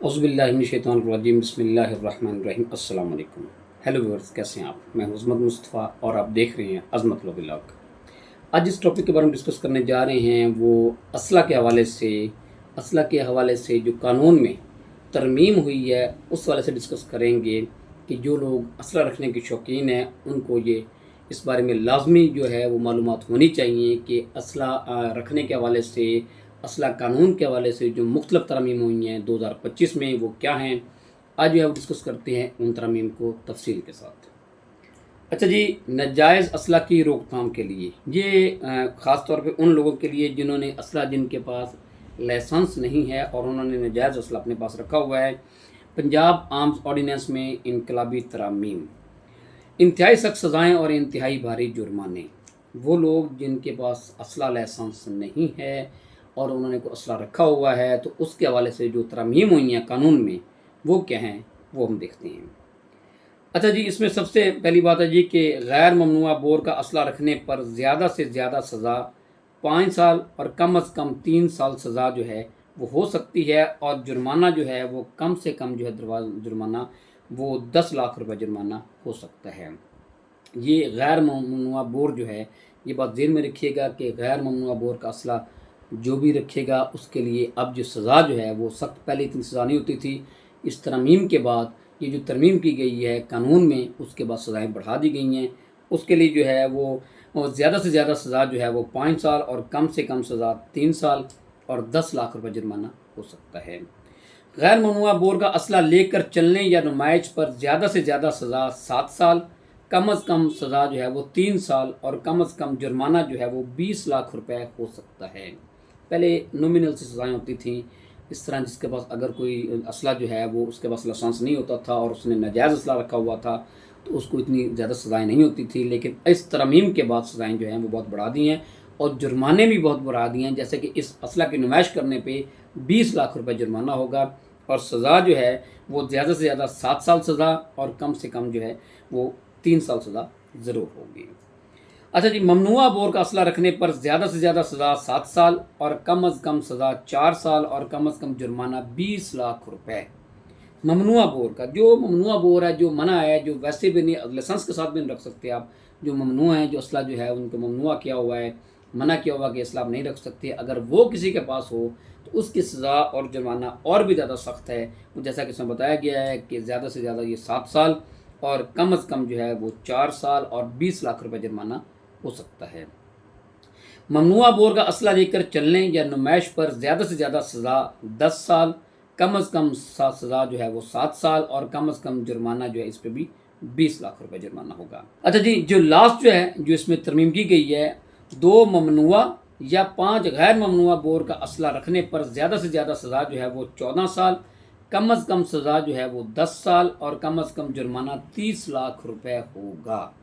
औज़ुबिल्लाहिमिनश्शैतानिर्रजीम बिस्मिल्लाहिर्रहमानिर्रहीम अस्सलाम वालेकुम। हेलो व्यूअर्स, कैसे हैं आप? मैं हूं अज़मत मुस्तफ़ा और आप देख रहे हैं अज़मत व्लॉग। आज जिस टॉपिक के बारे में डिस्कस करने जा रहे हैं वो असला के हवाले से जो कानून में तरमीम हुई है उस हवाले से डिस्कस करेंगे कि जो लोग असला रखने के शौकीन हैं उनको ये इस बारे में लाजमी जो है वो मालूमात होनी चाहिए कि असला रखने के हवाले से, असला कानून के हवाले से जो मुख्तलिफ तरमीम हुई हैं 2025 में वो क्या हैं। आज जो है वो डिस्कस करते हैं उन तरमीम को तफसील के साथ। अच्छा जी, नाजायज़ असला की रोकथाम के लिए ये ख़ास तौर पे उन लोगों के लिए जिन्होंने असला, जिनके पास लाइसेंस नहीं है और उन्होंने नाजायज़ असला अपने पास रखा हुआ है। पंजाब आर्म्स ऑर्डीनेंस में इनकलाबी तरामीम, इंतहाई सख्त सज़ाएँ और इंतहाई भारी जुर्माने। वो लोग जिनके पास असला लाइसेंस नहीं है और उन्होंने को असला रखा हुआ है तो उसके हवाले से जो तरमीम हुई हैं कानून में वो क्या हैं वो हम देखते हैं। अच्छा जी, इसमें सबसे पहली बात है जी कि गैर ममनुआ बोर का असला रखने पर ज़्यादा से ज़्यादा सज़ा 5 साल और कम अज़ कम 3 साल सज़ा जो है वो हो सकती है और जुर्माना जो है वो कम से कम जो है जुर्माना वो 10 लाख रुपए जुर्माना हो सकता है। ये गैर ममनुआ बोर जो है, ये बात ज़हन में रखिएगा कि गैर ममनुआ बोर का असला जो भी रखेगा उसके लिए अब जो सज़ा जो है वो सख्त, पहले इतनी सज़ा नहीं होती थी। इस तरमीम के बाद ये जो तरमीम की गई है कानून में उसके बाद सज़ाएँ बढ़ा दी गई हैं। उसके लिए जो है वो ज़्यादा से ज़्यादा सज़ा जो है वो 5 साल और कम से कम सज़ा 3 साल और 10 लाख रुपए जुर्माना हो सकता है। गैर ममनुआ बोर का असला लेकर चलने या नुमाइश पर ज़्यादा से ज़्यादा सज़ा 7 साल, कम अज़ कम सज़ा जो है वो 3 साल और कम अज़ कम जुर्माना जो है वो 20 लाख रुपए हो सकता है। पहले नॉमिनल सी सज़ाएँ होती थी, इस तरह जिसके पास अगर कोई असला जो है वो उसके पास लाइसेंस नहीं होता था और उसने नाजायज़ असला रखा हुआ था तो उसको इतनी ज़्यादा सज़ाएँ नहीं होती थी। लेकिन इस तरमीम के बाद सज़ाएँ जो हैं वो बहुत बढ़ा दी हैं और जुर्माने भी बहुत बढ़ा दिए हैं। जैसे कि इस असला की नुमाइश करने पे 20 लाख रुपए जुर्माना होगा और सज़ा जो है वो ज़्यादा से ज़्यादा 7 साल सज़ा और कम से कम जो है वो 3 साल सज़ा ज़रूर होगी। अच्छा जी, ममनुआ बोर का असला रखने पर ज़्यादा से ज़्यादा सज़ा 7 साल और कम अज़ कम सज़ा 4 साल और कम अज़ कम जुर्माना 20 लाख रुपए। ममनुआ बोर का, जो ममनुआ बोर है, जो मना है, जो वैसे भी नहीं, लाइसेंस के साथ भी नहीं रख सकते आप। जो ममनुआ है, जो असला जो है उनको ममनुआ किया हुआ है, मना किया हुआ कि असला आप नहीं रख सकते, अगर वो किसी के पास हो तो उसकी सज़ा और जुर्माना और भी ज़्यादा सख्त है। जैसा कि इसमें बताया गया है कि ज़्यादा से ज़्यादा ये 7 साल और कम अज़ कम जो है वो 4 साल और 20 लाख रुपए जुर्माना हो सकता है। ममनुआ बोर का असला लेकर चलने या नुमाइश पर ज़्यादा से ज़्यादा सज़ा 10 साल, कम अज़ कम सज़ा जो है वो 7 साल और कम अज़ कम जुर्माना जो है इस पर भी 20 लाख रुपए जुर्माना होगा। अच्छा जी, जो लास्ट जो है जो इसमें तरमीम की गई है, 2 ममनुआ या 5 गैर ममनुआ बोर का असला रखने पर ज़्यादा से ज़्यादा सज़ा जो है वो 14 साल, कम अज़ कम सज़ा जो है वो 10 साल और कम अज़ कम जुर्माना 30 लाख रुपए होगा।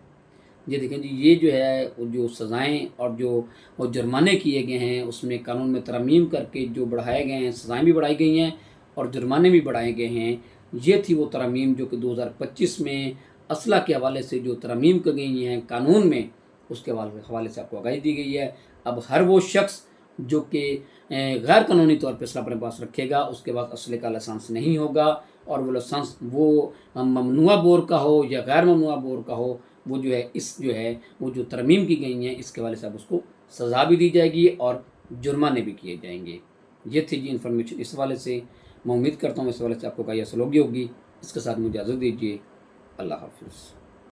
ये देखें जी, ये जो है वो जो सज़ाएँ और जो वो जुर्माने किए गए हैं उसमें कानून में तरमीम करके जो बढ़ाए गए हैं, सज़ाएँ भी बढ़ाई गई हैं और जुर्माने भी बढ़ाए गए हैं। ये थी वो तरमीम जो कि 2025 में असला के हवाले से जो तरमीम की गई हैं कानून में, उसके हवाले से आपको आगाही दी गई है। अब हर वो शख्स जो कि गैर कानूनी तौर पर असला अपने पास रखेगा उसके पास असले का लाइसेंस नहीं होगा और वो लाइसेंस वो ममनुआ बोर का हो या गैर ममनुआ बोर का हो, वो जो है वो जो तरमीम की गई हैं इसके हवाले से अब उसको सज़ा भी दी जाएगी और जुर्माने भी किए जाएंगे। ये थी जी इन्फॉर्मेशन इस हवाले से। मैं उम्मीद करता हूँ इस हवाले से आपको काफ़ी असर होगी। इसके साथ मुझे इजाज़त दीजिए। अल्लाह हाफ़िज़।